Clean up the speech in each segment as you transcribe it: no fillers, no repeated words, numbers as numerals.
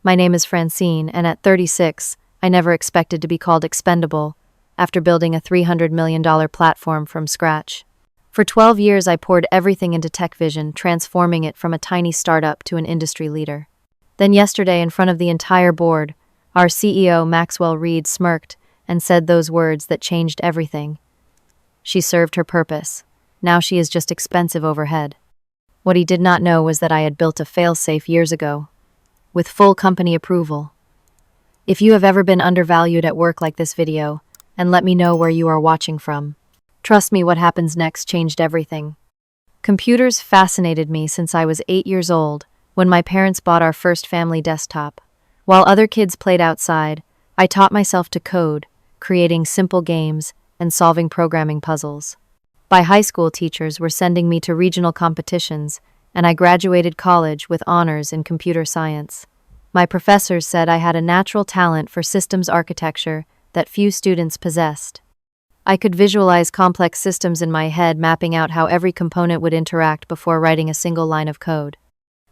My name is Francine, and at 36, I never expected to be called expendable after building a $300 million platform from scratch. For 12 years, I poured everything into tech vision, transforming it from a tiny startup to an industry leader. Then yesterday, in front of the entire board, our CEO, Maxwell Reed, smirked and said those words that changed everything. She served her purpose. Now she is just expensive overhead. What he did not know was that I had built a fail-safe years ago, with full company approval. If you have ever been undervalued at work like this video, and let me know where you are watching from. Trust me, what happens next changed everything. Computers fascinated me since I was 8 years old, when my parents bought our first family desktop. While other kids played outside, I taught myself to code, creating simple games and solving programming puzzles. By high school, teachers were sending me to regional competitions, and I graduated college with honors in computer science. My professors said I had a natural talent for systems architecture that few students possessed. I could visualize complex systems in my head, mapping out how every component would interact before writing a single line of code.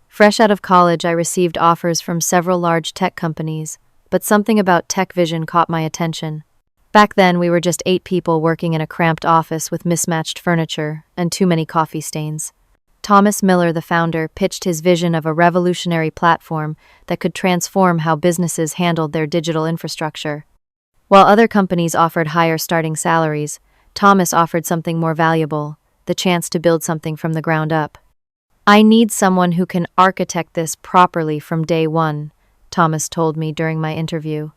Fresh out of college, I received offers from several large tech companies, but something about tech vision caught my attention. Back then, we were just 8 people working in a cramped office with mismatched furniture and too many coffee stains. Thomas Miller, the founder, pitched his vision of a revolutionary platform that could transform how businesses handled their digital infrastructure. While other companies offered higher starting salaries, Thomas offered something more valuable, the chance to build something from the ground up. "I need someone who can architect this properly from day one," Thomas told me during my interview.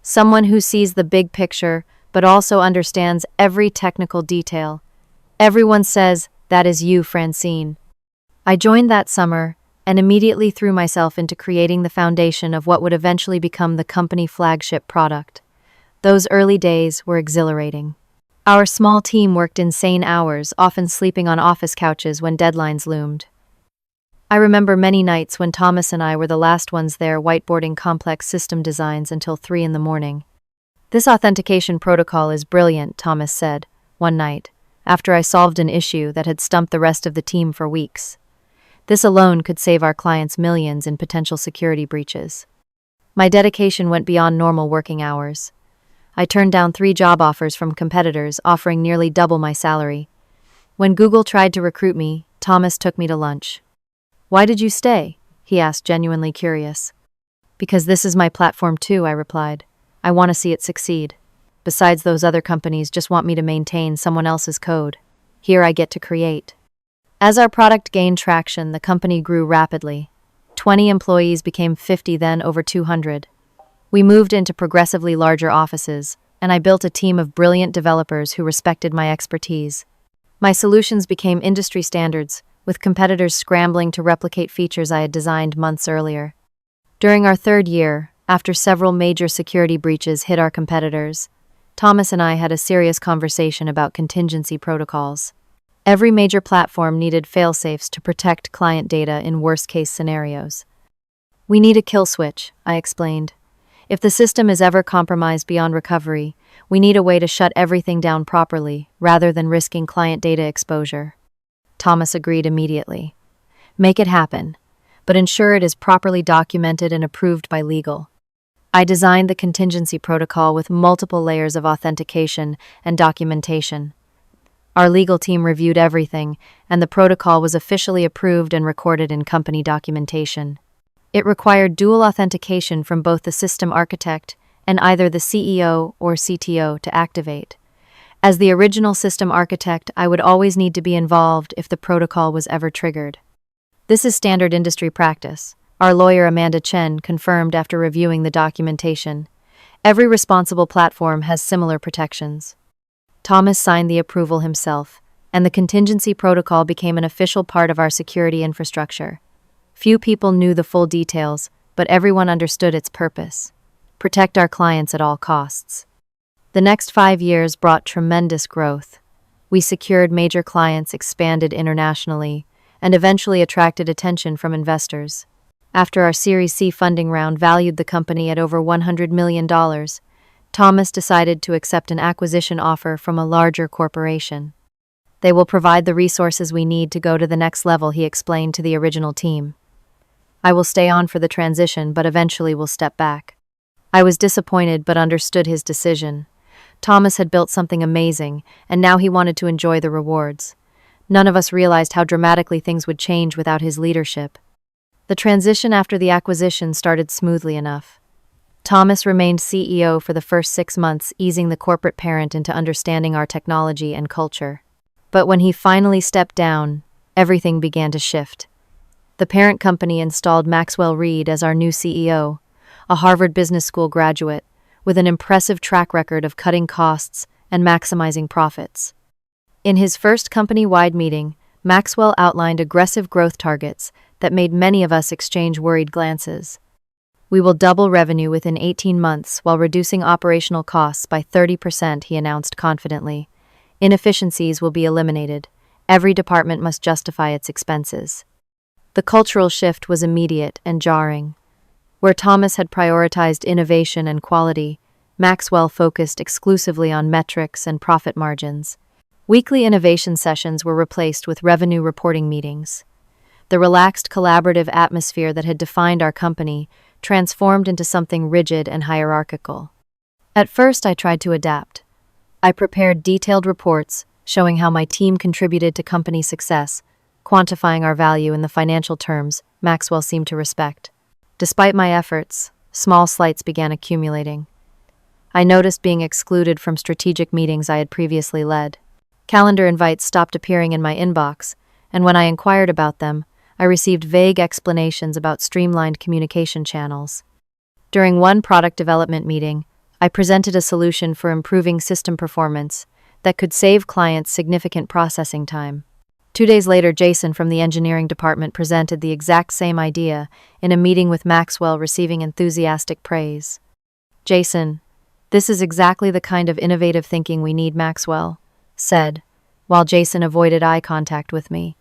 "Someone who sees the big picture, but also understands every technical detail. Everyone says, that is you, Francine." I joined that summer and immediately threw myself into creating the foundation of what would eventually become the company flagship product. Those early days were exhilarating. Our small team worked insane hours, often sleeping on office couches when deadlines loomed. I remember many nights when Thomas and I were the last ones there, whiteboarding complex system designs until 3 in the morning. "This authentication protocol is brilliant," Thomas said, one night, after I solved an issue that had stumped the rest of the team for weeks. "This alone could save our clients millions in potential security breaches." My dedication went beyond normal working hours. I turned down 3 job offers from competitors, offering nearly double my salary. When Google tried to recruit me, Thomas took me to lunch. "Why did you stay?" he asked, genuinely curious. "Because this is my platform too," I replied. "I want to see it succeed. Besides, those other companies just want me to maintain someone else's code. Here I get to create." As our product gained traction, the company grew rapidly. 20 employees became 50, then over 200. We moved into progressively larger offices, and I built a team of brilliant developers who respected my expertise. My solutions became industry standards, with competitors scrambling to replicate features I had designed months earlier. During our 3rd year, after several major security breaches hit our competitors, Thomas and I had a serious conversation about contingency protocols. Every major platform needed fail-safes to protect client data in worst-case scenarios. "We need a kill switch," I explained. "If the system is ever compromised beyond recovery, we need a way to shut everything down properly, rather than risking client data exposure." Thomas agreed immediately. "Make it happen, but ensure it is properly documented and approved by legal." I designed the contingency protocol with multiple layers of authentication and documentation. Our legal team reviewed everything, and the protocol was officially approved and recorded in company documentation. It required dual authentication from both the system architect and either the CEO or CTO to activate. As the original system architect, I would always need to be involved if the protocol was ever triggered. "This is standard industry practice," our lawyer Amanda Chen confirmed after reviewing the documentation. "Every responsible platform has similar protections." Thomas signed the approval himself, and the contingency protocol became an official part of our security infrastructure. Few people knew the full details, but everyone understood its purpose: protect our clients at all costs. The next 5 years brought tremendous growth. We secured major clients, expanded internationally, and eventually attracted attention from investors. After our Series C funding round valued the company at over $100 million, Thomas decided to accept an acquisition offer from a larger corporation. "They will provide the resources we need to go to the next level," he explained to the original team. I will stay on for the transition, but eventually will step back. I was disappointed but understood his decision. Thomas had built something amazing, and now he wanted to enjoy the rewards. None of us realized how dramatically things would change without his leadership. The transition after the acquisition started smoothly enough. Thomas remained CEO for the first 6 months, easing the corporate parent into understanding our technology and culture. But when he finally stepped down, everything began to shift. The parent company installed Maxwell Reed as our new CEO, a Harvard Business School graduate, with an impressive track record of cutting costs and maximizing profits. In his first company-wide meeting, Maxwell outlined aggressive growth targets that made many of us exchange worried glances. "We will double revenue within 18 months while reducing operational costs by 30%, he announced confidently. Inefficiencies will be eliminated. Every department must justify its expenses. The cultural shift was immediate and jarring. Where Thomas had prioritized innovation and quality, Maxwell focused exclusively on metrics and profit margins. Weekly innovation sessions were replaced with revenue reporting meetings. The relaxed, collaborative atmosphere that had defined our company transformed into something rigid and hierarchical. At first, I tried to adapt. I prepared detailed reports showing how my team contributed to company success, quantifying our value in the financial terms Maxwell seemed to respect. Despite my efforts, small slights began accumulating. I noticed being excluded from strategic meetings I had previously led. Calendar invites stopped appearing in my inbox, and when I inquired about them, I received vague explanations about streamlined communication channels. During one product development meeting, I presented a solution for improving system performance that could save clients significant processing time. 2 days later, Jason from the engineering department presented the exact same idea in a meeting with Maxwell, receiving enthusiastic praise. "Jason, this is exactly the kind of innovative thinking we need," Maxwell said, while Jason avoided eye contact with me.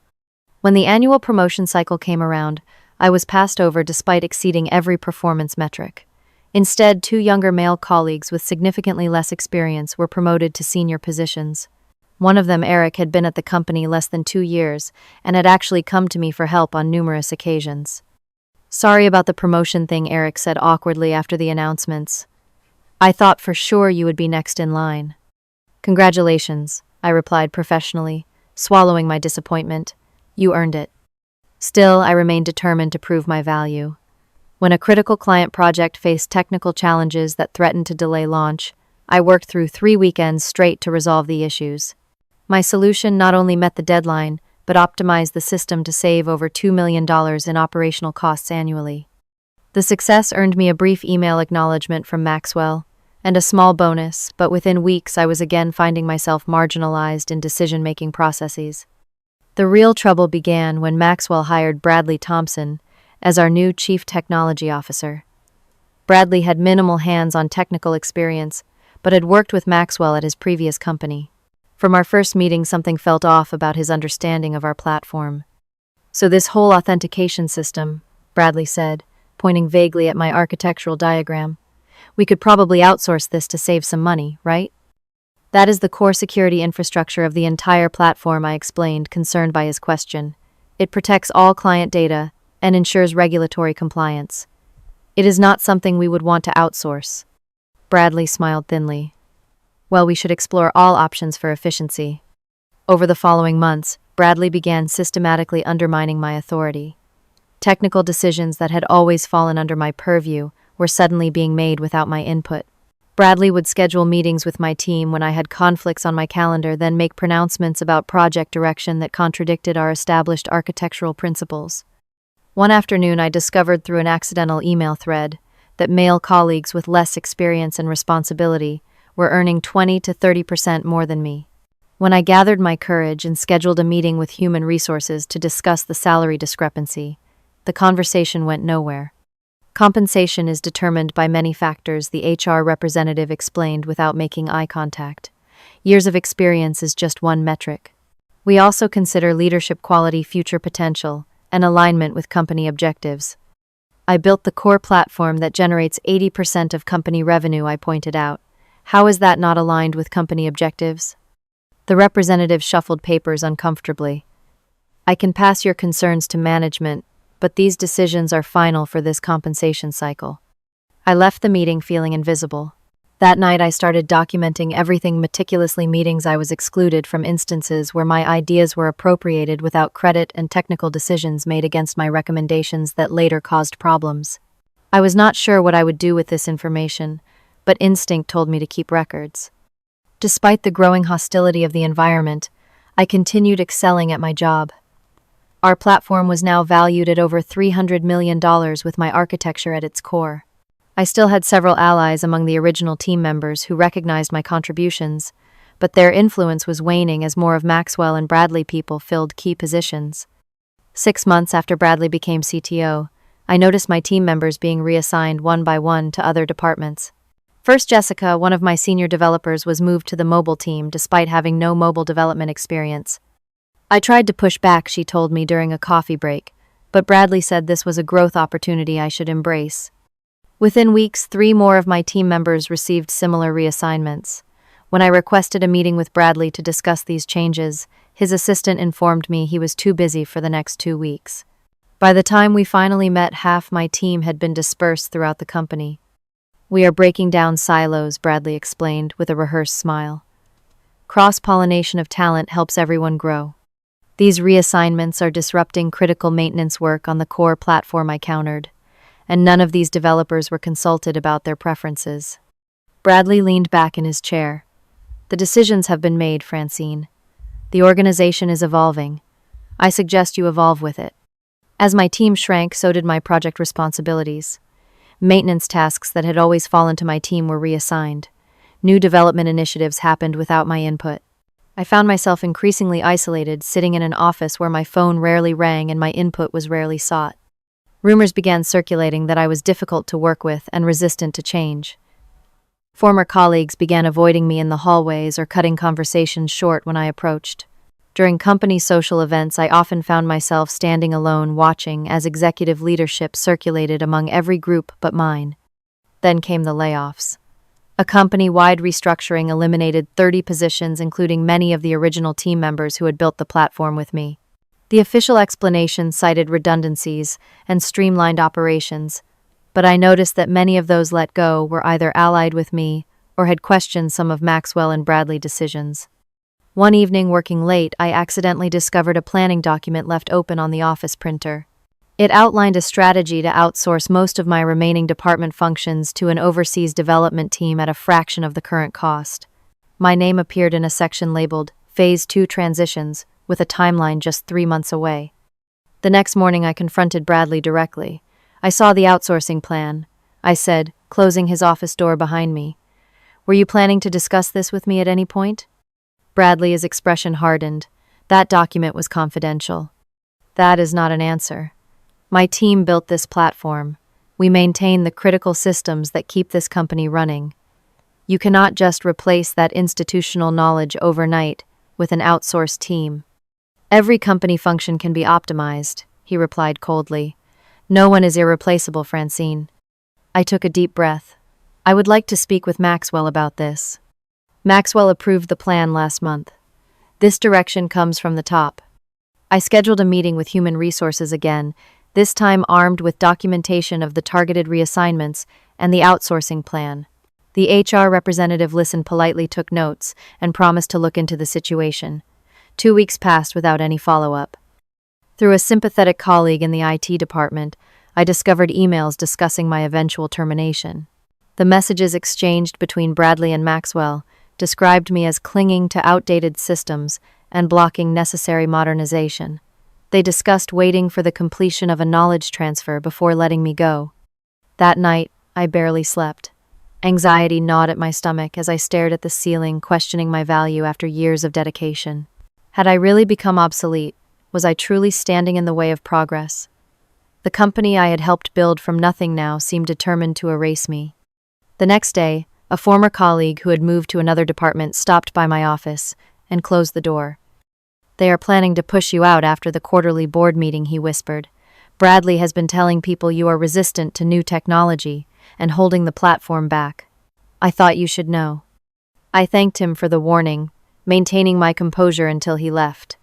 When the annual promotion cycle came around, I was passed over despite exceeding every performance metric. Instead, 2 younger male colleagues with significantly less experience were promoted to senior positions. One of them, Eric, had been at the company less than 2 years and had actually come to me for help on numerous occasions. "Sorry about the promotion thing," Eric said awkwardly after the announcements. "I thought for sure you would be next in line." "Congratulations," I replied professionally, swallowing my disappointment. "You earned it." Still, I remained determined to prove my value. When a critical client project faced technical challenges that threatened to delay launch, I worked through 3 weekends straight to resolve the issues. My solution not only met the deadline, but optimized the system to save over $2 million in operational costs annually. The success earned me a brief email acknowledgement from Maxwell, and a small bonus, but within weeks I was again finding myself marginalized in decision-making processes. The real trouble began when Maxwell hired Bradley Thompson as our new Chief Technology Officer. Bradley had minimal hands-on technical experience, but had worked with Maxwell at his previous company. From our first meeting, something felt off about his understanding of our platform. "So this whole authentication system," Bradley said, pointing vaguely at my architectural diagram, "we could probably outsource this to save some money, right?" "That is the core security infrastructure of the entire platform," I explained, concerned by his question. "It protects all client data and ensures regulatory compliance. It is not something we would want to outsource." Bradley smiled thinly. "Well, we should explore all options for efficiency." Over the following months, Bradley began systematically undermining my authority. Technical decisions that had always fallen under my purview were suddenly being made without my input. Bradley would schedule meetings with my team when I had conflicts on my calendar, then make pronouncements about project direction that contradicted our established architectural principles. One afternoon, I discovered through an accidental email thread that male colleagues with less experience and responsibility were earning 20 to 30% more than me. When I gathered my courage and scheduled a meeting with human resources to discuss the salary discrepancy, the conversation went nowhere. "Compensation is determined by many factors," the HR representative explained without making eye contact. "Years of experience is just one metric. We also consider leadership quality, future potential, and alignment with company objectives." "I built the core platform that generates 80% of company revenue," I pointed out. "How is that not aligned with company objectives?" The representative shuffled papers uncomfortably. "I can pass your concerns to management, but these decisions are final for this compensation cycle. I left the meeting feeling invisible. That night I started documenting everything meticulously. Meetings I was excluded from instances where my ideas were appropriated without credit and technical decisions made against my recommendations that later caused problems. I was not sure what I would do with this information, but instinct told me to keep records. Despite the growing hostility of the environment, I continued excelling at my job. Our platform was now valued at over $300 million with my architecture at its core. I still had several allies among the original team members who recognized my contributions, but their influence was waning as more of Maxwell and Bradley people filled key positions. 6 months after Bradley became CTO, I noticed my team members being reassigned one by one to other departments. First, Jessica, one of my senior developers, was moved to the mobile team despite having no mobile development experience. I tried to push back, she told me during a coffee break, but Bradley said this was a growth opportunity I should embrace. Within weeks, 3 more of my team members received similar reassignments. When I requested a meeting with Bradley to discuss these changes, his assistant informed me he was too busy for the next 2 weeks. By the time we finally met, half my team had been dispersed throughout the company. We are breaking down silos, Bradley explained with a rehearsed smile. Cross-pollination of talent helps everyone grow. These reassignments are disrupting critical maintenance work on the core platform, I countered, and none of these developers were consulted about their preferences. Bradley leaned back in his chair. The decisions have been made, Francine. The organization is evolving. I suggest you evolve with it. As my team shrank, so did my project responsibilities. Maintenance tasks that had always fallen to my team were reassigned. New development initiatives happened without my input. I found myself increasingly isolated, sitting in an office where my phone rarely rang and my input was rarely sought. Rumors began circulating that I was difficult to work with and resistant to change. Former colleagues began avoiding me in the hallways or cutting conversations short when I approached. During company social events, I often found myself standing alone watching as executive leadership circulated among every group but mine. Then came the layoffs. A company-wide restructuring eliminated 30 positions, including many of the original team members who had built the platform with me. The official explanation cited redundancies and streamlined operations, but I noticed that many of those let go were either allied with me or had questioned some of Maxwell and Bradley decisions. One evening, working late, I accidentally discovered a planning document left open on the office printer. It outlined a strategy to outsource most of my remaining department functions to an overseas development team at a fraction of the current cost. My name appeared in a section labeled Phase 2 Transitions, with a timeline just 3 months away. The next morning I confronted Bradley directly. I saw the outsourcing plan, I said, closing his office door behind me. Were you planning to discuss this with me at any point? Bradley's expression hardened. That document was confidential. That is not an answer. My team built this platform. We maintain the critical systems that keep this company running. You cannot just replace that institutional knowledge overnight with an outsourced team. Every company function can be optimized, he replied coldly. No one is irreplaceable, Francine. I took a deep breath. I would like to speak with Maxwell about this. Maxwell approved the plan last month. This direction comes from the top. I scheduled a meeting with Human Resources again, this time armed with documentation of the targeted reassignments and the outsourcing plan. The HR representative listened politely, took notes, and promised to look into the situation. 2 weeks passed without any follow-up. Through a sympathetic colleague in the IT department, I discovered emails discussing my eventual termination. The messages exchanged between Bradley and Maxwell described me as clinging to outdated systems and blocking necessary modernization. They discussed waiting for the completion of a knowledge transfer before letting me go. That night, I barely slept. Anxiety gnawed at my stomach as I stared at the ceiling, questioning my value after years of dedication. Had I really become obsolete? Was I truly standing in the way of progress? The company I had helped build from nothing now seemed determined to erase me. The next day, a former colleague who had moved to another department stopped by my office and closed the door. They are planning to push you out after the quarterly board meeting, he whispered. Bradley has been telling people you are resistant to new technology and holding the platform back. I thought you should know. I thanked him for the warning, maintaining my composure until he left.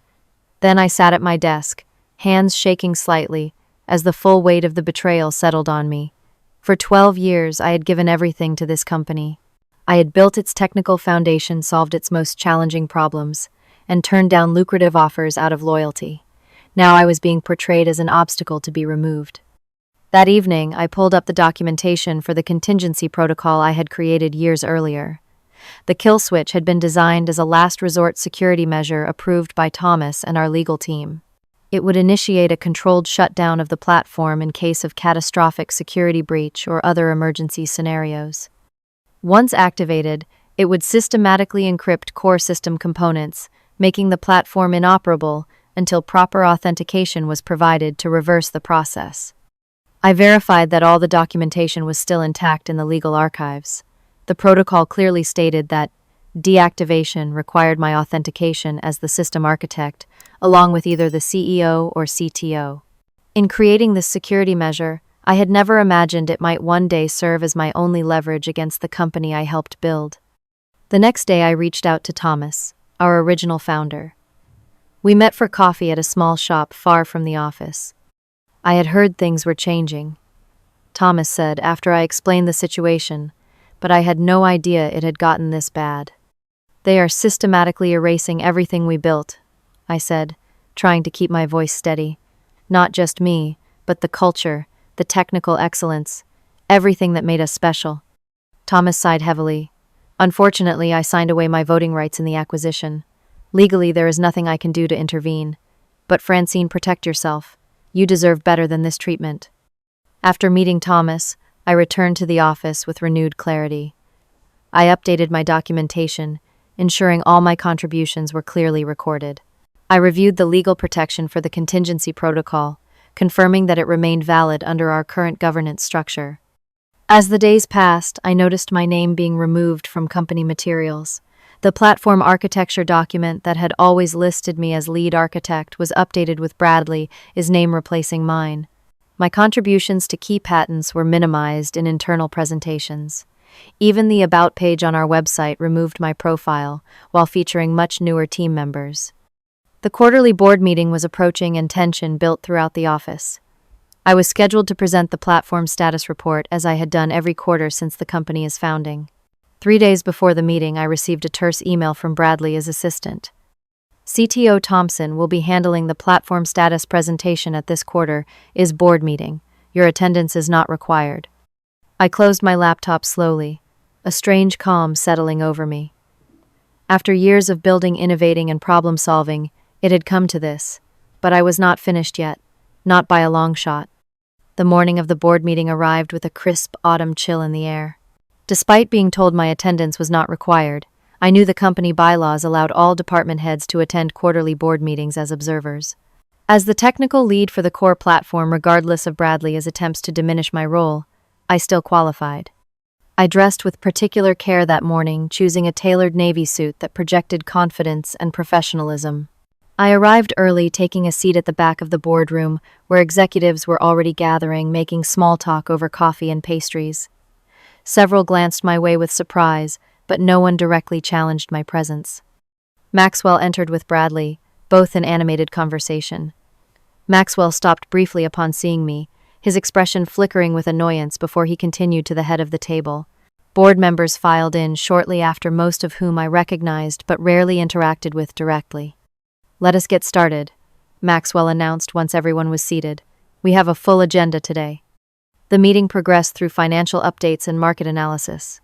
Then I sat at my desk, hands shaking slightly, as the full weight of the betrayal settled on me. For 12 years, I had given everything to this company. I had built its technical foundation, solved its most challenging problems, and turned down lucrative offers out of loyalty. Now I was being portrayed as an obstacle to be removed. That evening, I pulled up the documentation for the contingency protocol I had created years earlier. The kill switch had been designed as a last resort security measure approved by Thomas and our legal team. It would initiate a controlled shutdown of the platform in case of catastrophic security breach or other emergency scenarios. Once activated, it would systematically encrypt core system components, making the platform inoperable until proper authentication was provided to reverse the process. I verified that all the documentation was still intact in the legal archives. The protocol clearly stated that deactivation required my authentication as the system architect, along with either the CEO or CTO. In creating this security measure, I had never imagined it might one day serve as my only leverage against the company I helped build. The next day I reached out to Thomas, our original founder. We met for coffee at a small shop far from the office. I had heard things were changing, Thomas said after I explained the situation, but I had no idea it had gotten this bad. They are systematically erasing everything we built, I said, trying to keep my voice steady. Not just me, but the culture, the technical excellence, everything that made us special. Thomas sighed heavily. Unfortunately, I signed away my voting rights in the acquisition. Legally, there is nothing I can do to intervene. But Francine, protect yourself. You deserve better than this treatment. After meeting Thomas, I returned to the office with renewed clarity. I updated my documentation, ensuring all my contributions were clearly recorded. I reviewed the legal protection for the contingency protocol, confirming that it remained valid under our current governance structure. As the days passed, I noticed my name being removed from company materials. The platform architecture document that had always listed me as lead architect was updated with Bradley, his name replacing mine. My contributions to key patents were minimized in internal presentations. Even the About page on our website removed my profile, while featuring much newer team members. The quarterly board meeting was approaching and tension built throughout the office. I was scheduled to present the platform status report as I had done every quarter since the company's founding. 3 days before the meeting, I received a terse email from Bradley as assistant. CTO Thompson will be handling the platform status presentation at this quarter is board meeting. Your attendance is not required. I closed my laptop slowly, a strange calm settling over me. After years of building, innovating, and problem-solving, it had come to this, but I was not finished yet, not by a long shot. The morning of the board meeting arrived with a crisp autumn chill in the air. Despite being told my attendance was not required, I knew the company bylaws allowed all department heads to attend quarterly board meetings as observers. As the technical lead for the core platform, regardless of Bradley's attempts to diminish my role, I still qualified. I dressed with particular care that morning, choosing a tailored navy suit that projected confidence and professionalism. I arrived early, taking a seat at the back of the boardroom, where executives were already gathering, making small talk over coffee and pastries. Several glanced my way with surprise, but no one directly challenged my presence. Maxwell entered with Bradley, both in animated conversation. Maxwell stopped briefly upon seeing me, his expression flickering with annoyance before he continued to the head of the table. Board members filed in shortly after, most of whom I recognized but rarely interacted with directly. "Let us get started," Maxwell announced once everyone was seated. "We have a full agenda today." The meeting progressed through financial updates and market analysis.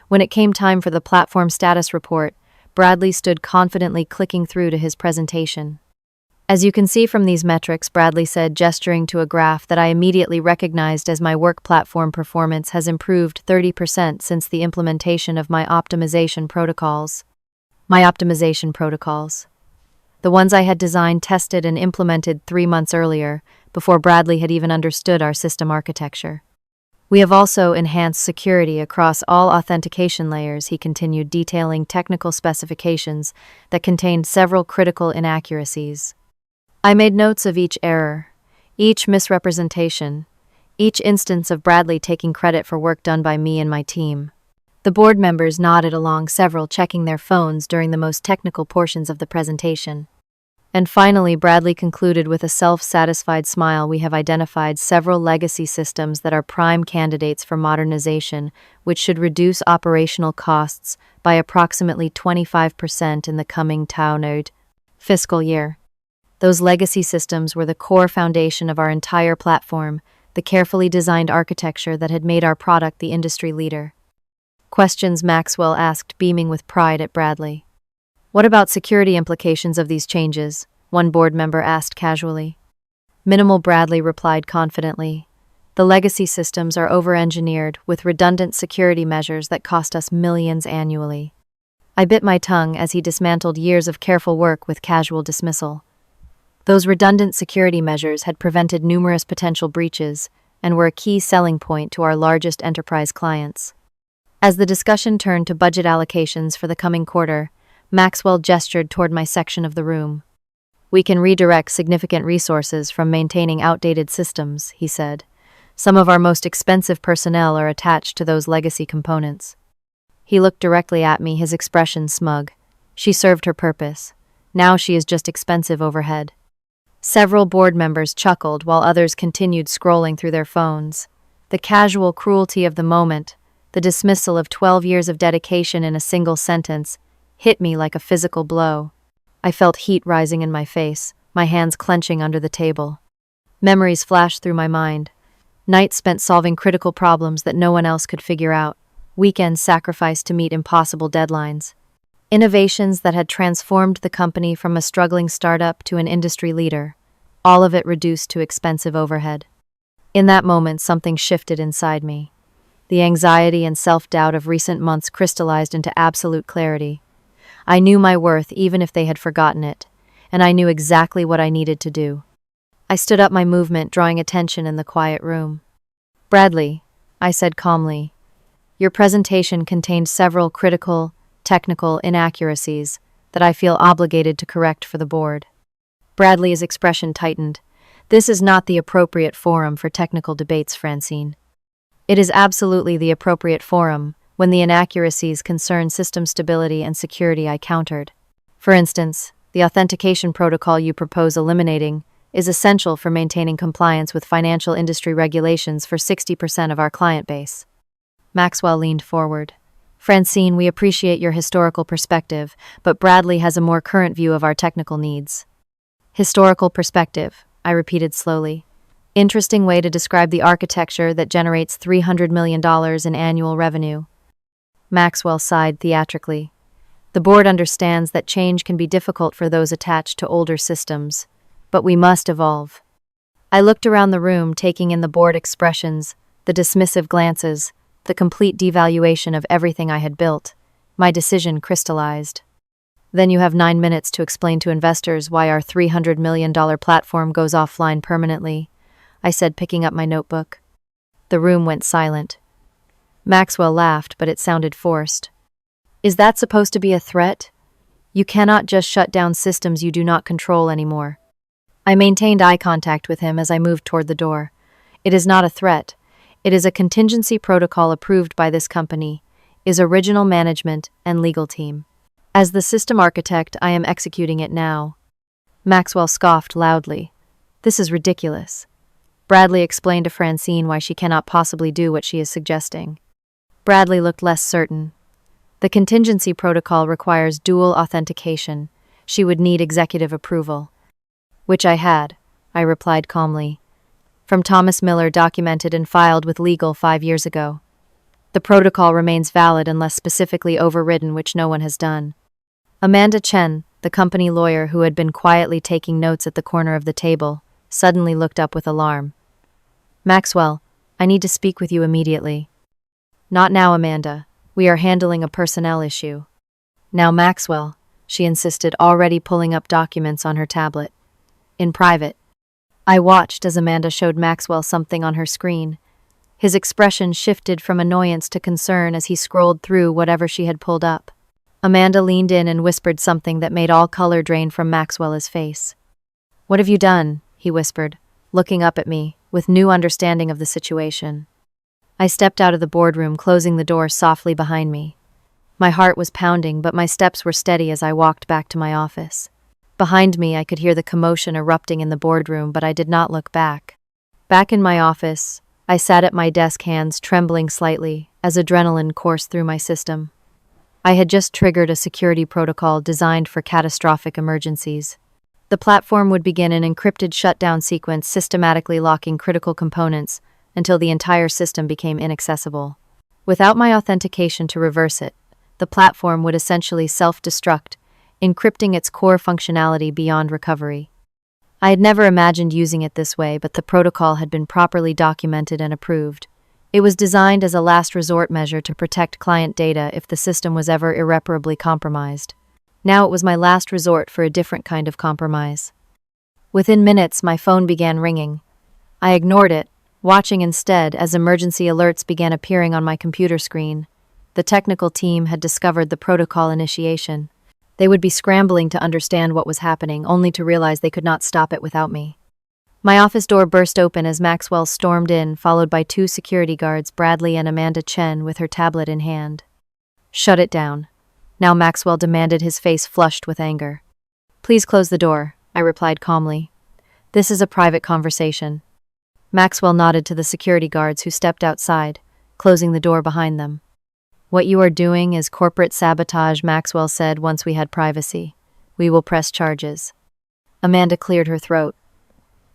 When it came time for the platform status report, Bradley stood confidently clicking through to his presentation. "As you can see from these metrics," Bradley said, gesturing to a graph that I immediately recognized as my work platform performance has improved 30% since the implementation of my optimization protocols. The ones I had designed, tested, and implemented 3 months earlier, before Bradley had even understood our system architecture. "We have also enhanced security across all authentication layers," he continued, detailing technical specifications that contained several critical inaccuracies. I made notes of each error, each misrepresentation, each instance of Bradley taking credit for work done by me and my team. The board members nodded along, several checking their phones during the most technical portions of the presentation. And finally, Bradley concluded with a self-satisfied smile, we have identified several legacy systems that are prime candidates for modernization, which should reduce operational costs by approximately 25% in the coming Taunod fiscal year. Those legacy systems were the core foundation of our entire platform, the carefully designed architecture that had made our product the industry leader. Questions, Maxwell asked, beaming with pride at Bradley. What about security implications of these changes? One board member asked casually. Minimal, Bradley replied confidently. The legacy systems are over-engineered with redundant security measures that cost us millions annually. I bit my tongue as he dismantled years of careful work with casual dismissal. Those redundant security measures had prevented numerous potential breaches and were a key selling point to our largest enterprise clients. As the discussion turned to budget allocations for the coming quarter, Maxwell gestured toward my section of the room. We can redirect significant resources from maintaining outdated systems, he said. Some of our most expensive personnel are attached to those legacy components. He looked directly at me, his expression smug. She served her purpose. Now she is just expensive overhead. Several board members chuckled while others continued scrolling through their phones. The casual cruelty of the moment, the dismissal of 12 years of dedication in a single sentence, hit me like a physical blow. I felt heat rising in my face, my hands clenching under the table. Memories flashed through my mind. Nights spent solving critical problems that no one else could figure out. Weekends sacrificed to meet impossible deadlines. Innovations that had transformed the company from a struggling startup to an industry leader. All of it reduced to expensive overhead. In that moment, something shifted inside me. The anxiety and self-doubt of recent months crystallized into absolute clarity. I knew my worth even if they had forgotten it, and I knew exactly what I needed to do. I stood up, my movement drawing attention in the quiet room. Bradley, I said calmly, your presentation contained several critical, technical inaccuracies that I feel obligated to correct for the board. Bradley's expression tightened. This is not the appropriate forum for technical debates, Francine. It is absolutely the appropriate forum when the inaccuracies concern system stability and security, I countered. For instance, the authentication protocol you propose eliminating is essential for maintaining compliance with financial industry regulations for 60% of our client base. Maxwell leaned forward. Francine, we appreciate your historical perspective, but Bradley has a more current view of our technical needs. Historical perspective, I repeated slowly. Interesting way to describe the architecture that generates $300 million in annual revenue. Maxwell sighed theatrically. The board understands that change can be difficult for those attached to older systems, but we must evolve. I looked around the room, taking in the board expressions, the dismissive glances, the complete devaluation of everything I had built. My decision crystallized. Then you have 9 minutes to explain to investors why our $300 million platform goes offline permanently, I said, picking up my notebook. The room went silent. Maxwell laughed, but it sounded forced. Is that supposed to be a threat? You cannot just shut down systems you do not control anymore. I maintained eye contact with him as I moved toward the door. It is not a threat. It is a contingency protocol approved by this company, its original management and legal team. As the system architect, I am executing it now. Maxwell scoffed loudly. This is ridiculous. Bradley explained to Francine why she cannot possibly do what she is suggesting. Bradley looked less certain. The contingency protocol requires dual authentication. She would need executive approval. Which I had, I replied calmly. From Thomas Miller, documented and filed with legal 5 years ago. The protocol remains valid unless specifically overridden, which no one has done. Amanda Chen, the company lawyer who had been quietly taking notes at the corner of the table, suddenly looked up with alarm. Maxwell, I need to speak with you immediately. Not now, Amanda. We are handling a personnel issue. Now, Maxwell, she insisted, already pulling up documents on her tablet. In private. I watched as Amanda showed Maxwell something on her screen. His expression shifted from annoyance to concern as he scrolled through whatever she had pulled up. Amanda leaned in and whispered something that made all color drain from Maxwell's face. What have you done? He whispered, looking up at me, with new understanding of the situation. I stepped out of the boardroom, closing the door softly behind me. My heart was pounding, but my steps were steady as I walked back to my office. Behind me, I could hear the commotion erupting in the boardroom, but I did not look back. Back in my office, I sat at my desk, hands trembling slightly as adrenaline coursed through my system. I had just triggered a security protocol designed for catastrophic emergencies. The platform would begin an encrypted shutdown sequence, systematically locking critical components until the entire system became inaccessible. Without my authentication to reverse it, the platform would essentially self-destruct, encrypting its core functionality beyond recovery. I had never imagined using it this way, but the protocol had been properly documented and approved. It was designed as a last resort measure to protect client data if the system was ever irreparably compromised. Now it was my last resort for a different kind of compromise. Within minutes, my phone began ringing. I ignored it, watching instead as emergency alerts began appearing on my computer screen. The technical team had discovered the protocol initiation. They would be scrambling to understand what was happening, only to realize they could not stop it without me. My office door burst open as Maxwell stormed in, followed by 2 security guards, Bradley and Amanda Chen, with her tablet in hand. "Shut it down," now Maxwell demanded, his face flushed with anger. "Please close the door," I replied calmly. "This is a private conversation." Maxwell nodded to the security guards, who stepped outside, closing the door behind them. "What you are doing is corporate sabotage," Maxwell said once we had privacy. "We will press charges." Amanda cleared her throat.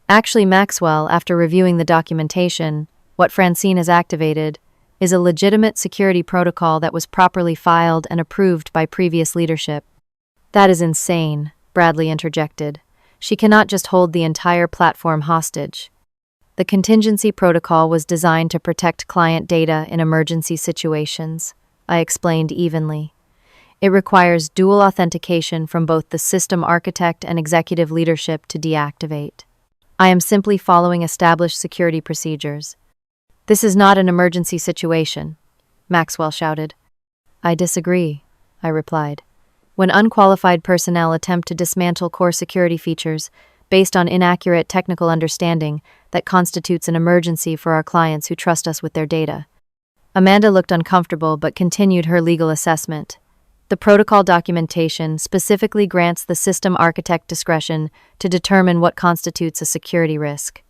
"Actually, Maxwell, after reviewing the documentation, what Francine has activated is a legitimate security protocol that was properly filed and approved by previous leadership." "That is insane," Bradley interjected. "She cannot just hold the entire platform hostage." "The contingency protocol was designed to protect client data in emergency situations," I explained evenly. "It requires dual authentication from both the system architect and executive leadership to deactivate. I am simply following established security procedures." "This is not an emergency situation," Maxwell shouted. "I disagree," I replied. "When unqualified personnel attempt to dismantle core security features based on inaccurate technical understanding, that constitutes an emergency for our clients who trust us with their data." Amanda looked uncomfortable but continued her legal assessment. "The protocol documentation specifically grants the system architect discretion to determine what constitutes a security risk.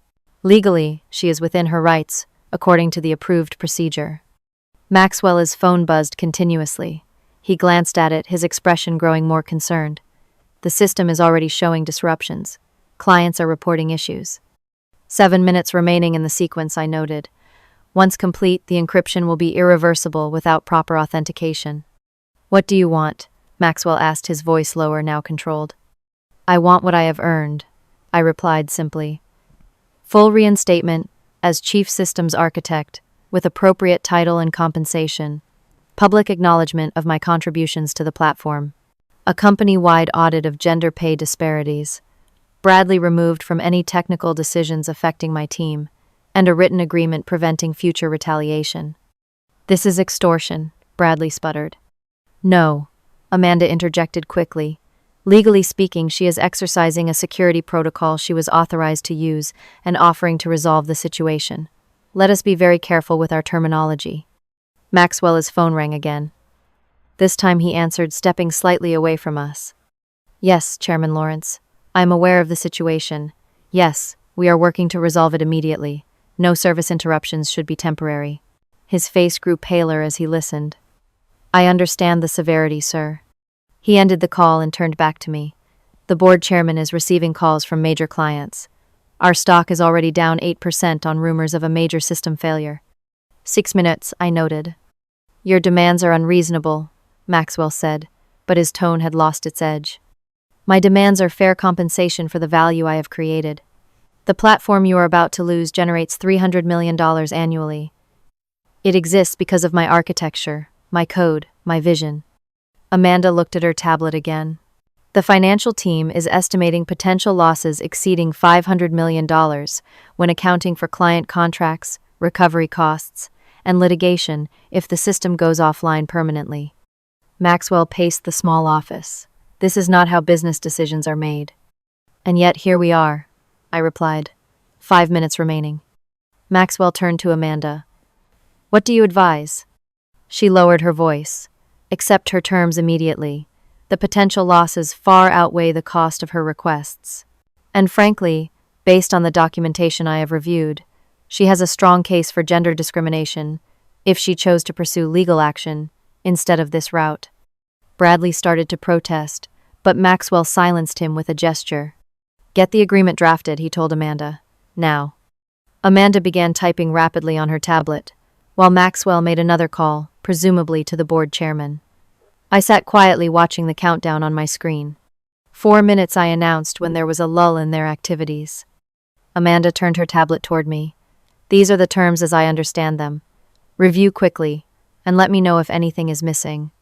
Legally, she is within her rights, according to the approved procedure." Maxwell's phone buzzed continuously. He glanced at it, his expression growing more concerned. "The system is already showing disruptions. Clients are reporting issues." 7 minutes remaining in the sequence, I noted. "Once complete, the encryption will be irreversible without proper authentication." "What do you want?" Maxwell asked, his voice lower, now controlled. "I want what I have earned," I replied simply. "Full reinstatement as Chief Systems Architect, with appropriate title and compensation. Public acknowledgement of my contributions to the platform. A company-wide audit of gender pay disparities. Bradley removed from any technical decisions affecting my team, and a written agreement preventing future retaliation." "This is extortion," Bradley sputtered. "No," Amanda interjected quickly. "Legally speaking, she is exercising a security protocol she was authorized to use and offering to resolve the situation. Let us be very careful with our terminology." Maxwell's phone rang again. This time he answered, stepping slightly away from us. "Yes, Chairman Lawrence. I am aware of the situation. Yes, we are working to resolve it immediately. No service interruptions should be temporary." His face grew paler as he listened. "I understand the severity, sir." He ended the call and turned back to me. "The board chairman is receiving calls from major clients. Our stock is already down 8% on rumors of a major system failure." 6 minutes, I noted. "Your demands are unreasonable," Maxwell said, but his tone had lost its edge. "My demands are fair compensation for the value I have created. The platform you are about to lose generates $300 million annually. It exists because of my architecture, my code, my vision." Amanda looked at her tablet again. "The financial team is estimating potential losses exceeding $500 million when accounting for client contracts, recovery costs, and litigation if the system goes offline permanently." Maxwell paced the small office. "This is not how business decisions are made." "And yet here we are," I replied. 5 minutes remaining. Maxwell turned to Amanda. "What do you advise?" She lowered her voice. "Accept her terms immediately. The potential losses far outweigh the cost of her requests. And frankly, based on the documentation I have reviewed, she has a strong case for gender discrimination if she chose to pursue legal action instead of this route. Bradley started to protest, but Maxwell silenced him with a gesture. "Get the agreement drafted," he told Amanda. "Now." Amanda began typing rapidly on her tablet, while Maxwell made another call, presumably to the board chairman. I sat quietly watching the countdown on my screen. 4 minutes, I announced when there was a lull in their activities. Amanda turned her tablet toward me. "These are the terms as I understand them. Review quickly, and let me know if anything is missing."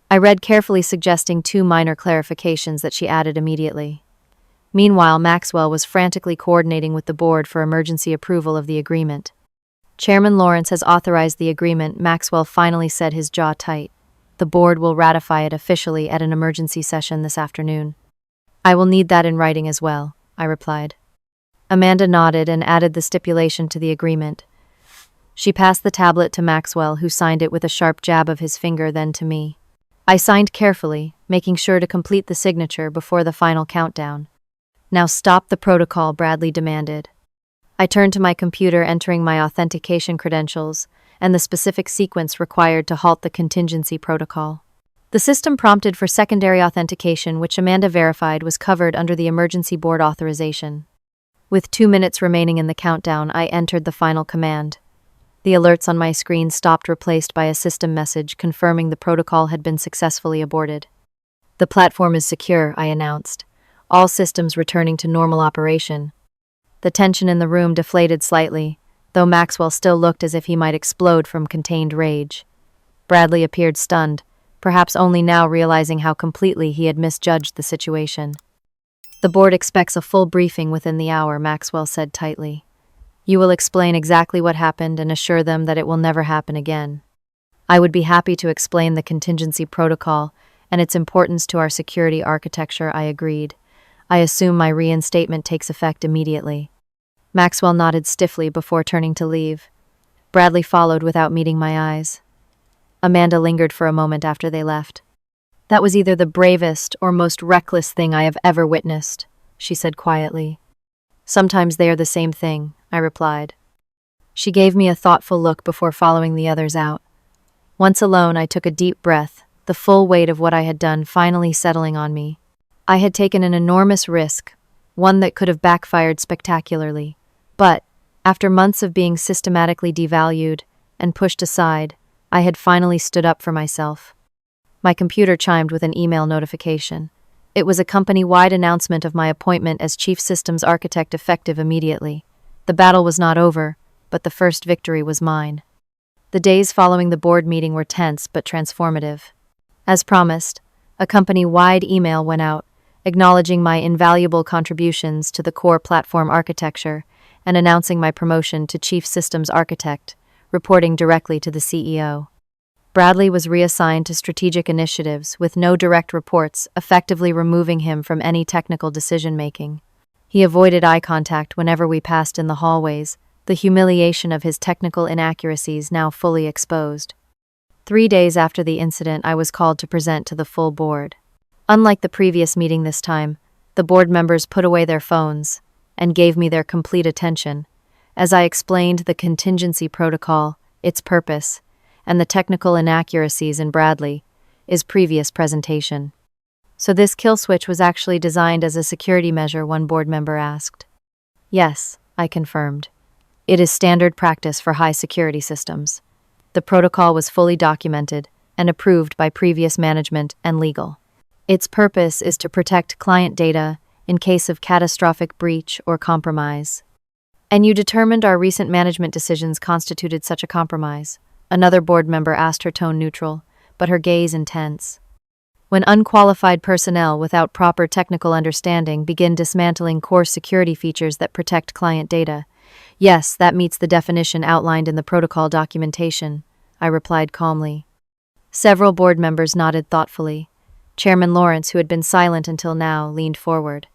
I read carefully, suggesting 2 minor clarifications that she added immediately. Meanwhile, Maxwell was frantically coordinating with the board for emergency approval of the agreement. "Chairman Lawrence has authorized the agreement," Maxwell finally said, his jaw tight. "The board will ratify it officially at an emergency session this afternoon." "I will need that in writing as well," I replied. Amanda nodded and added the stipulation to the agreement. She passed the tablet to Maxwell, who signed it with a sharp jab of his finger, then to me. I signed carefully, making sure to complete the signature before the final countdown. "Now stop the protocol," Bradley demanded. I turned to my computer, entering my authentication credentials and the specific sequence required to halt the contingency protocol. The system prompted for secondary authentication, which Amanda verified was covered under the emergency board authorization. With 2 minutes remaining in the countdown, I entered the final command. The alerts on my screen stopped, replaced by a system message confirming the protocol had been successfully aborted. "The platform is secure," I announced, all systems returning to normal operation. The tension in the room deflated slightly, though Maxwell still looked as if he might explode from contained rage. Bradley appeared stunned, perhaps only now realizing how completely he had misjudged the situation. "The board expects a full briefing within the hour," Maxwell said tightly. "You will explain exactly what happened and assure them that it will never happen again." I would be happy to explain the contingency protocol and its importance to our security architecture, I agreed. "I assume my reinstatement takes effect immediately." Maxwell nodded stiffly before turning to leave. Bradley followed without meeting my eyes. Amanda lingered for a moment after they left. "That was either the bravest or most reckless thing I have ever witnessed," she said quietly. "Sometimes they are the same thing," I replied. She gave me a thoughtful look before following the others out. Once alone, I took a deep breath, the full weight of what I had done finally settling on me. I had taken an enormous risk, one that could have backfired spectacularly. But, after months of being systematically devalued and pushed aside, I had finally stood up for myself. My computer chimed with an email notification. It was a company-wide announcement of my appointment as Chief Systems Architect, effective immediately. The battle was not over, but the first victory was mine. The days following the board meeting were tense but transformative. As promised, a company-wide email went out, acknowledging my invaluable contributions to the core platform architecture and announcing my promotion to Chief Systems Architect, reporting directly to the CEO. Bradley was reassigned to strategic initiatives with no direct reports, effectively removing him from any technical decision-making. He avoided eye contact whenever we passed in the hallways, the humiliation of his technical inaccuracies now fully exposed. 3 days after the incident, I was called to present to the full board. Unlike the previous meeting this time, the board members put away their phones and gave me their complete attention, as I explained the contingency protocol, its purpose, and the technical inaccuracies in Bradley's previous presentation. "So this kill switch was actually designed as a security measure?" one board member asked. "Yes," I confirmed. "It is standard practice for high security systems." The protocol was fully documented and approved by previous management and legal. Its purpose is to protect client data in case of catastrophic breach or compromise. "And you determined our recent management decisions constituted such a compromise?" Another board member asked, her tone neutral, but her gaze intense. "When unqualified personnel without proper technical understanding begin dismantling core security features that protect client data, yes, that meets the definition outlined in the protocol documentation," I replied calmly. Several board members nodded thoughtfully. Chairman Lawrence, who had been silent until now, leaned forward.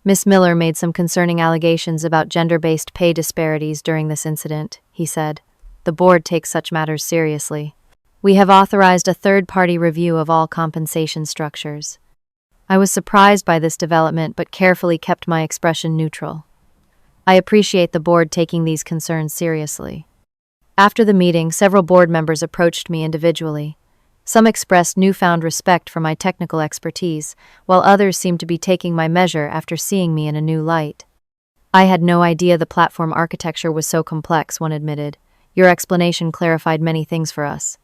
"Miss Miller made some concerning allegations about gender-based pay disparities during this incident," he said. "The board takes such matters seriously." We have authorized a third-party review of all compensation structures. I was surprised by this development but carefully kept my expression neutral. I appreciate the board taking these concerns seriously. After the meeting, several board members approached me individually. Some expressed newfound respect for my technical expertise, while others seemed to be taking my measure after seeing me in a new light. I had no idea the platform architecture was so complex, one admitted. Your explanation clarified many things for us.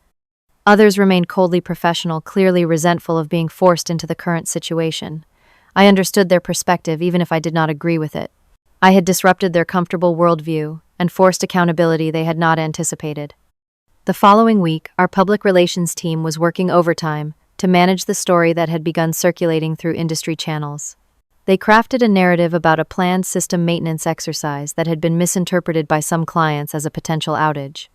Others remained coldly professional, clearly resentful of being forced into the current situation. I understood their perspective, even if I did not agree with it. I had disrupted their comfortable worldview and forced accountability they had not anticipated. The following week, our public relations team was working overtime to manage the story that had begun circulating through industry channels. They crafted a narrative about a planned system maintenance exercise that had been misinterpreted by some clients as a potential outage.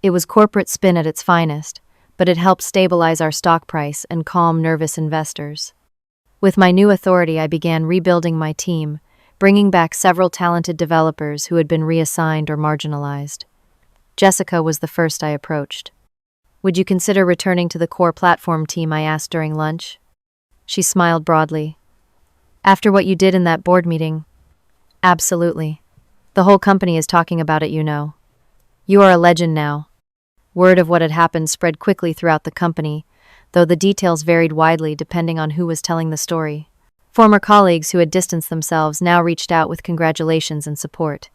It was corporate spin at its finest, but it helped stabilize our stock price and calm nervous investors. With my new authority, I began rebuilding my team, bringing back several talented developers who had been reassigned or marginalized. Jessica was the first I approached. "Would you consider returning to the core platform team?" I asked during lunch. She smiled broadly. "After what you did in that board meeting?" "Absolutely. The whole company is talking about it, you know. You are a legend now." Word of what had happened spread quickly throughout the company, though the details varied widely depending on who was telling the story. Former colleagues who had distanced themselves now reached out with congratulations and support.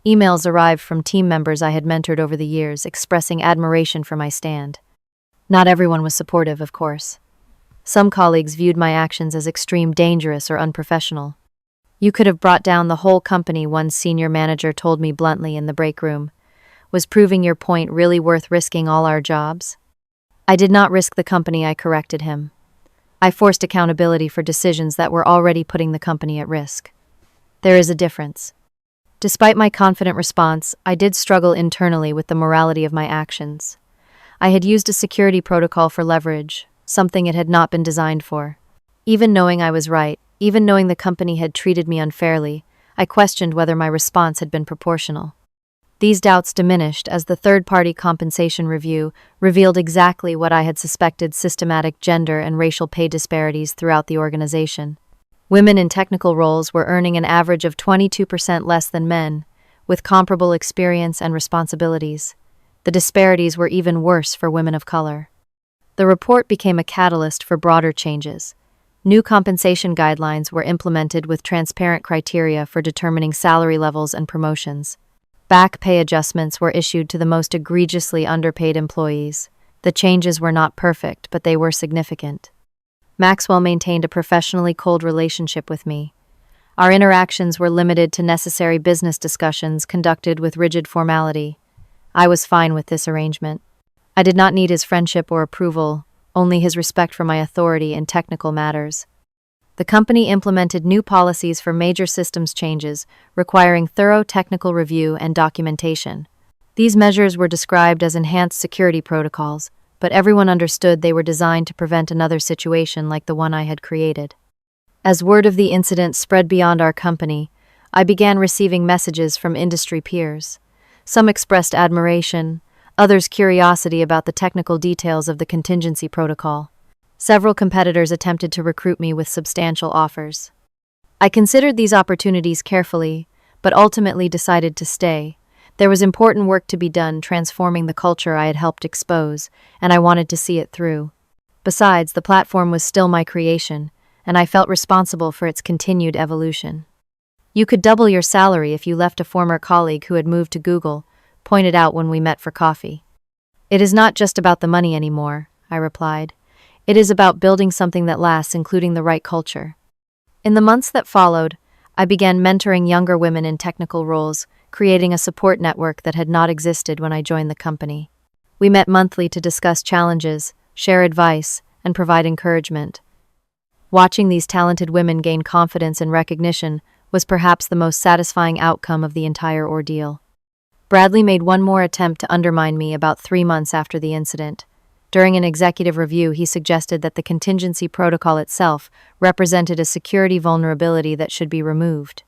Emails arrived from team members I had mentored over the years, expressing admiration for my stand. Not everyone was supportive, of course. Some colleagues viewed my actions as extreme, dangerous, or unprofessional. "You could have brought down the whole company," one senior manager told me bluntly in the break room. "Was proving your point really worth risking all our jobs?" "I did not risk the company," I corrected him. "I forced accountability for decisions that were already putting the company at risk. There is a difference." Despite my confident response, I did struggle internally with the morality of my actions. I had used a security protocol for leverage, something it had not been designed for. Even knowing I was right, even knowing the company had treated me unfairly, I questioned whether my response had been proportional. These doubts diminished as the third-party compensation review revealed exactly what I had suspected: systematic gender and racial pay disparities throughout the organization. Women in technical roles were earning an average of 22% less than men, with comparable experience and responsibilities. The disparities were even worse for women of color. The report became a catalyst for broader changes. New compensation guidelines were implemented with transparent criteria for determining salary levels and promotions. Back pay adjustments were issued to the most egregiously underpaid employees. The changes were not perfect, but they were significant. Maxwell maintained a professionally cold relationship with me. Our interactions were limited to necessary business discussions conducted with rigid formality. I was fine with this arrangement. I did not need his friendship or approval, only his respect for my authority in technical matters. The company implemented new policies for major systems changes, requiring thorough technical review and documentation. These measures were described as enhanced security protocols, but everyone understood they were designed to prevent another situation like the one I had created. As word of the incident spread beyond our company, I began receiving messages from industry peers. Some expressed admiration, others curiosity about the technical details of the contingency protocol. Several competitors attempted to recruit me with substantial offers. I considered these opportunities carefully, but ultimately decided to stay. There was important work to be done transforming the culture I had helped expose, and I wanted to see it through. Besides, the platform was still my creation, and I felt responsible for its continued evolution. "You could double your salary if you left," a former colleague who had moved to Google pointed out when we met for coffee. "It is not just about the money anymore," I replied. "It is about building something that lasts, including the right culture." In the months that followed, I began mentoring younger women in technical roles, creating a support network that had not existed when I joined the company. We met monthly to discuss challenges, share advice, and provide encouragement. Watching these talented women gain confidence and recognition was perhaps the most satisfying outcome of the entire ordeal. Bradley made one more attempt to undermine me about 3 months after the incident. During an executive review, he suggested that the contingency protocol itself represented a security vulnerability that should be removed.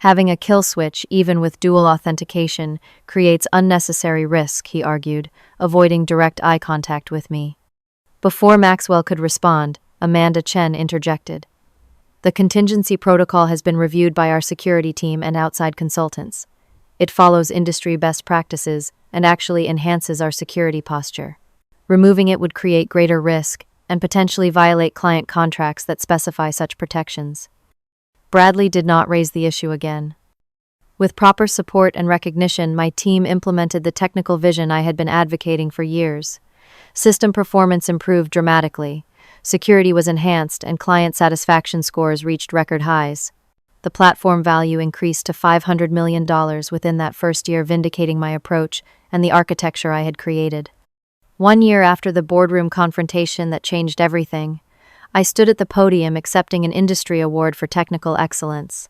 Having a kill switch, even with dual authentication, creates unnecessary risk, he argued, avoiding direct eye contact with me. Before Maxwell could respond, Amanda Chen interjected. The contingency protocol has been reviewed by our security team and outside consultants. It follows industry best practices and actually enhances our security posture. Removing it would create greater risk and potentially violate client contracts that specify such protections. Bradley did not raise the issue again. With proper support and recognition, my team implemented the technical vision I had been advocating for years. System performance improved dramatically, security was enhanced, and client satisfaction scores reached record highs. The platform value increased to $500 million within that first year, vindicating my approach and the architecture I had created. 1 year after the boardroom confrontation that changed everything, I stood at the podium accepting an industry award for technical excellence.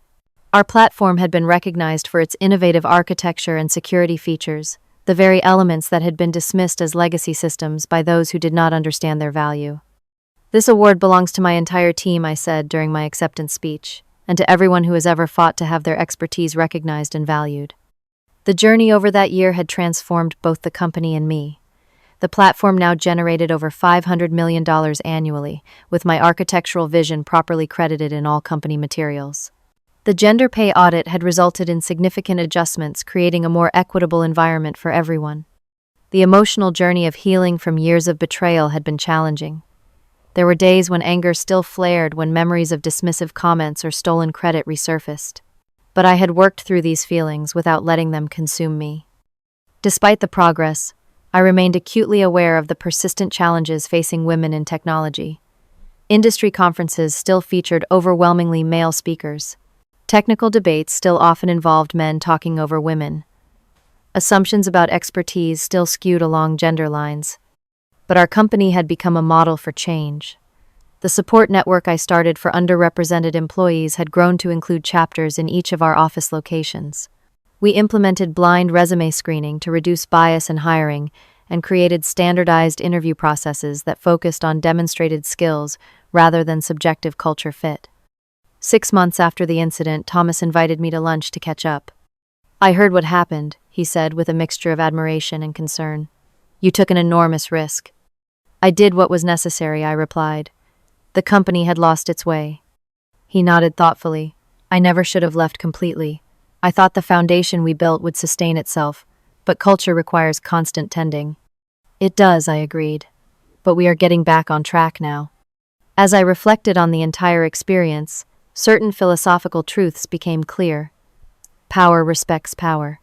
Our platform had been recognized for its innovative architecture and security features, the very elements that had been dismissed as legacy systems by those who did not understand their value. This award belongs to my entire team, I said during my acceptance speech, and to everyone who has ever fought to have their expertise recognized and valued. The journey over that year had transformed both the company and me. The platform now generated over $500 million annually, with my architectural vision properly credited in all company materials. The gender pay audit had resulted in significant adjustments, creating a more equitable environment for everyone. The emotional journey of healing from years of betrayal had been challenging. There were days when anger still flared when memories of dismissive comments or stolen credit resurfaced. But I had worked through these feelings without letting them consume me. Despite the progress, I remained acutely aware of the persistent challenges facing women in technology. Industry conferences still featured overwhelmingly male speakers. Technical debates still often involved men talking over women. Assumptions about expertise still skewed along gender lines. But our company had become a model for change. The support network I started for underrepresented employees had grown to include chapters in each of our office locations. We implemented blind resume screening to reduce bias in hiring and created standardized interview processes that focused on demonstrated skills rather than subjective culture fit. 6 months after the incident, Thomas invited me to lunch to catch up. I heard what happened, he said with a mixture of admiration and concern. You took an enormous risk. I did what was necessary, I replied. The company had lost its way. He nodded thoughtfully. I never should have left completely. I thought the foundation we built would sustain itself, but culture requires constant tending. It does, I agreed. But we are getting back on track now. As I reflected on the entire experience, certain philosophical truths became clear. Power respects power.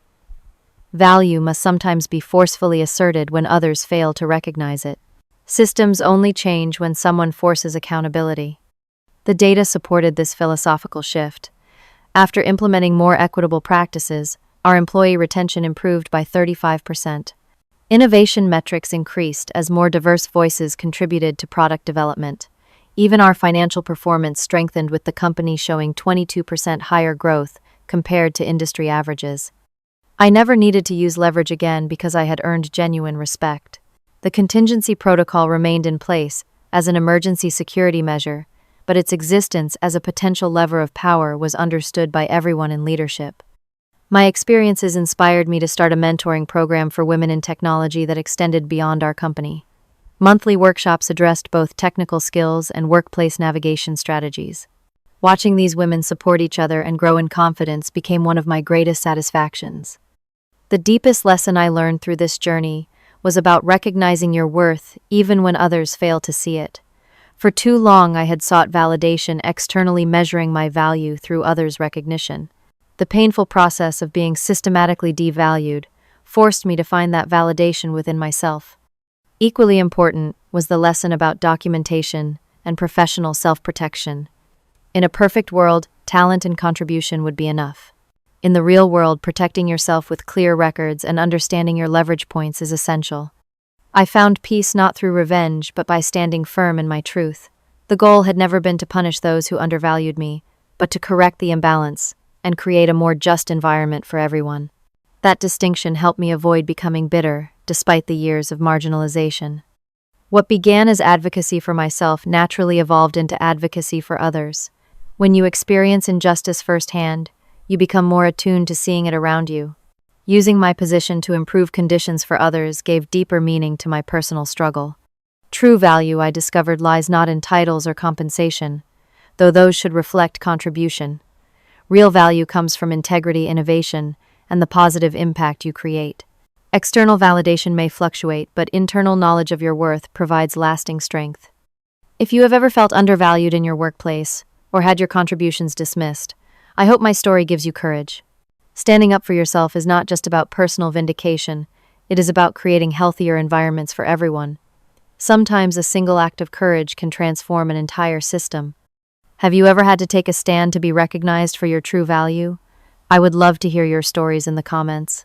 Value must sometimes be forcefully asserted when others fail to recognize it. Systems only change when someone forces accountability. The data supported this philosophical shift. After implementing more equitable practices, our employee retention improved by 35%. Innovation metrics increased as more diverse voices contributed to product development. Even our financial performance strengthened, with the company showing 22% higher growth compared to industry averages. I never needed to use leverage again because I had earned genuine respect. The contingency protocol remained in place as an emergency security measure, but its existence as a potential lever of power was understood by everyone in leadership. My experiences inspired me to start a mentoring program for women in technology that extended beyond our company. Monthly workshops addressed both technical skills and workplace navigation strategies. Watching these women support each other and grow in confidence became one of my greatest satisfactions. The deepest lesson I learned through this journey was about recognizing your worth even when others fail to see it. For too long, I had sought validation externally, measuring my value through others' recognition. The painful process of being systematically devalued forced me to find that validation within myself. Equally important was the lesson about documentation and professional self-protection. In a perfect world, talent and contribution would be enough. In the real world, protecting yourself with clear records and understanding your leverage points is essential. I found peace not through revenge, but by standing firm in my truth. The goal had never been to punish those who undervalued me, but to correct the imbalance and create a more just environment for everyone. That distinction helped me avoid becoming bitter, despite the years of marginalization. What began as advocacy for myself naturally evolved into advocacy for others. When you experience injustice firsthand, you become more attuned to seeing it around you. Using my position to improve conditions for others gave deeper meaning to my personal struggle. True value, I discovered, lies not in titles or compensation, though those should reflect contribution. Real value comes from integrity, innovation, and the positive impact you create. External validation may fluctuate, but internal knowledge of your worth provides lasting strength. If you have ever felt undervalued in your workplace or had your contributions dismissed, I hope my story gives you courage. Standing up for yourself is not just about personal vindication, it is about creating healthier environments for everyone. Sometimes a single act of courage can transform an entire system. Have you ever had to take a stand to be recognized for your true value? I would love to hear your stories in the comments.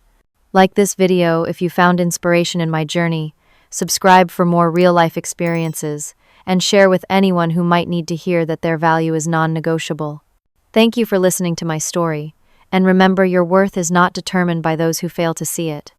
Like this video if you found inspiration in my journey, subscribe for more real-life experiences, and share with anyone who might need to hear that their value is non-negotiable. Thank you for listening to my story, and remember, your worth is not determined by those who fail to see it.